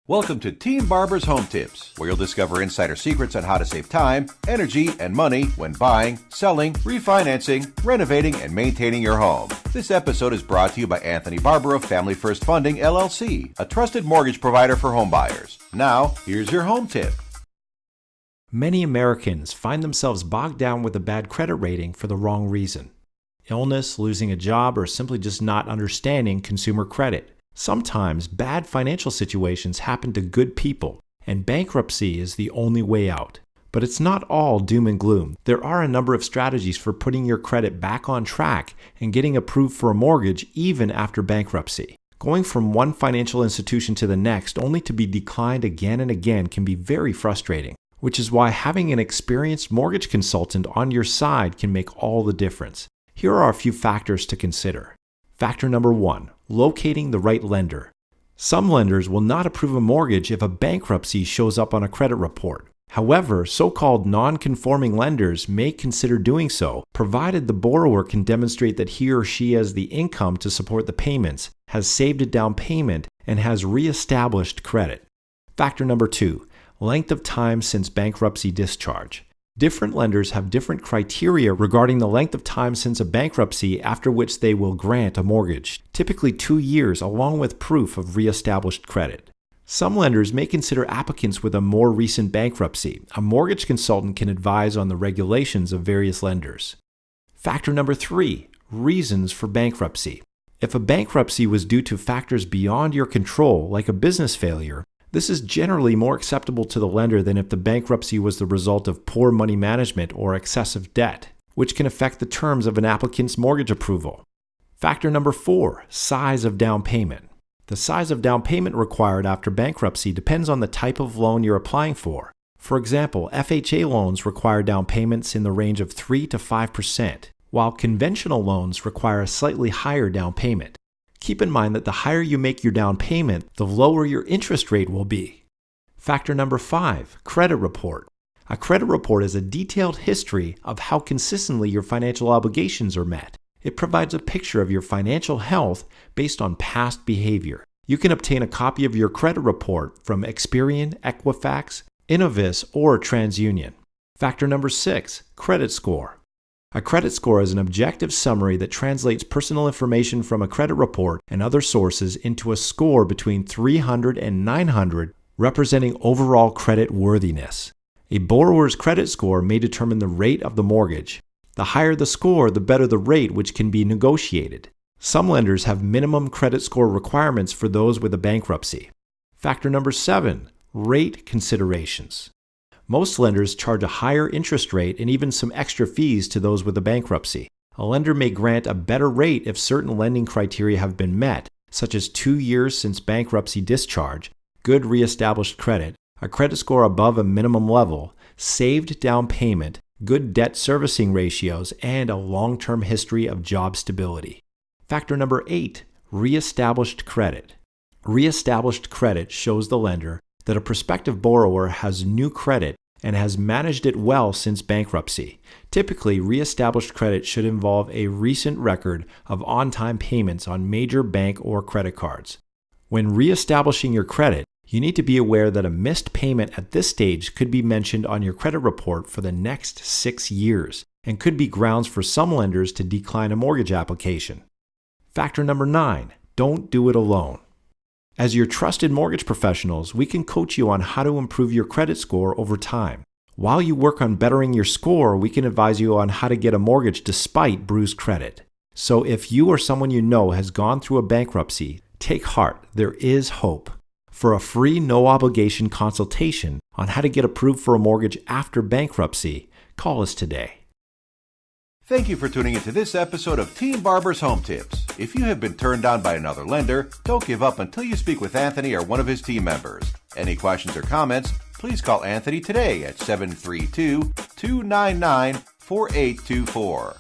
Welcome to Team Barber's Home Tips, where you'll discover insider secrets on how to save time, energy, and money when buying, selling, refinancing, renovating, and maintaining your home. This episode is brought to you by Anthony Barber of Family First Funding, LLC, a trusted mortgage provider for home buyers. Now, here's your home tip. Many Americans find themselves bogged down with a bad credit rating for the wrong reason. Illness, losing a job, or simply just not understanding consumer credit. Sometimes bad financial situations happen to good people, and bankruptcy is the only way out. But it's not all doom and gloom. There are a number of strategies for putting your credit back on track and getting approved for a mortgage even after bankruptcy. Going from one financial institution to the next only to be declined again and again can be very frustrating, which is why having an experienced mortgage consultant on your side can make all the difference. Here are a few factors to consider. Factor number 1, locating the right lender. Some lenders will not approve a mortgage if a bankruptcy shows up on a credit report. However, so-called non-conforming lenders may consider doing so, provided the borrower can demonstrate that he or she has the income to support the payments, has saved a down payment, and has re-established credit. Factor number 2, length of time since bankruptcy discharge. Different lenders have different criteria regarding the length of time since a bankruptcy after which they will grant a mortgage, typically 2 years along with proof of re-established credit. Some lenders may consider applicants with a more recent bankruptcy. A mortgage consultant can advise on the regulations of various lenders. Factor number 3, reasons for bankruptcy. If a bankruptcy was due to factors beyond your control, like a business failure, this is generally more acceptable to the lender than if the bankruptcy was the result of poor money management or excessive debt, which can affect the terms of an applicant's mortgage approval. Factor number 4, size of down payment. The size of down payment required after bankruptcy depends on the type of loan you're applying for. For example, FHA loans require down payments in the range of 3 to 5%, while conventional loans require a slightly higher down payment. Keep in mind that the higher you make your down payment, the lower your interest rate will be. Factor number 5, credit report. A credit report is a detailed history of how consistently your financial obligations are met. It provides a picture of your financial health based on past behavior. You can obtain a copy of your credit report from Experian, Equifax, Innovis, or TransUnion. Factor number 6, credit score. A credit score is an objective summary that translates personal information from a credit report and other sources into a score between 300 and 900, representing overall credit worthiness. A borrower's credit score may determine the rate of the mortgage. The higher the score, the better the rate, which can be negotiated. Some lenders have minimum credit score requirements for those with a bankruptcy. Factor number 7, rate considerations. Most lenders charge a higher interest rate and even some extra fees to those with a bankruptcy. A lender may grant a better rate if certain lending criteria have been met, such as 2 years since bankruptcy discharge, good re-established credit, a credit score above a minimum level, saved down payment, good debt servicing ratios, and a long-term history of job stability. Factor number 8, re-established credit. Re-established credit shows the lender that a prospective borrower has new credit and has managed it well since bankruptcy. Typically, re-established credit should involve a recent record of on-time payments on major bank or credit cards. When re-establishing your credit, you need to be aware that a missed payment at this stage could be mentioned on your credit report for the next 6 years and could be grounds for some lenders to decline a mortgage application. Factor number 9, don't do it alone. As your trusted mortgage professionals, we can coach you on how to improve your credit score over time. While you work on bettering your score, we can advise you on how to get a mortgage despite bruised credit. So if you or someone you know has gone through a bankruptcy, take heart, there is hope. For a free, no-obligation consultation on how to get approved for a mortgage after bankruptcy, call us today. Thank you for tuning into this episode of Team Barber's Home Tips. If you have been turned down by another lender, don't give up until you speak with Anthony or one of his team members. Any questions or comments, please call Anthony today at 732-299-4824.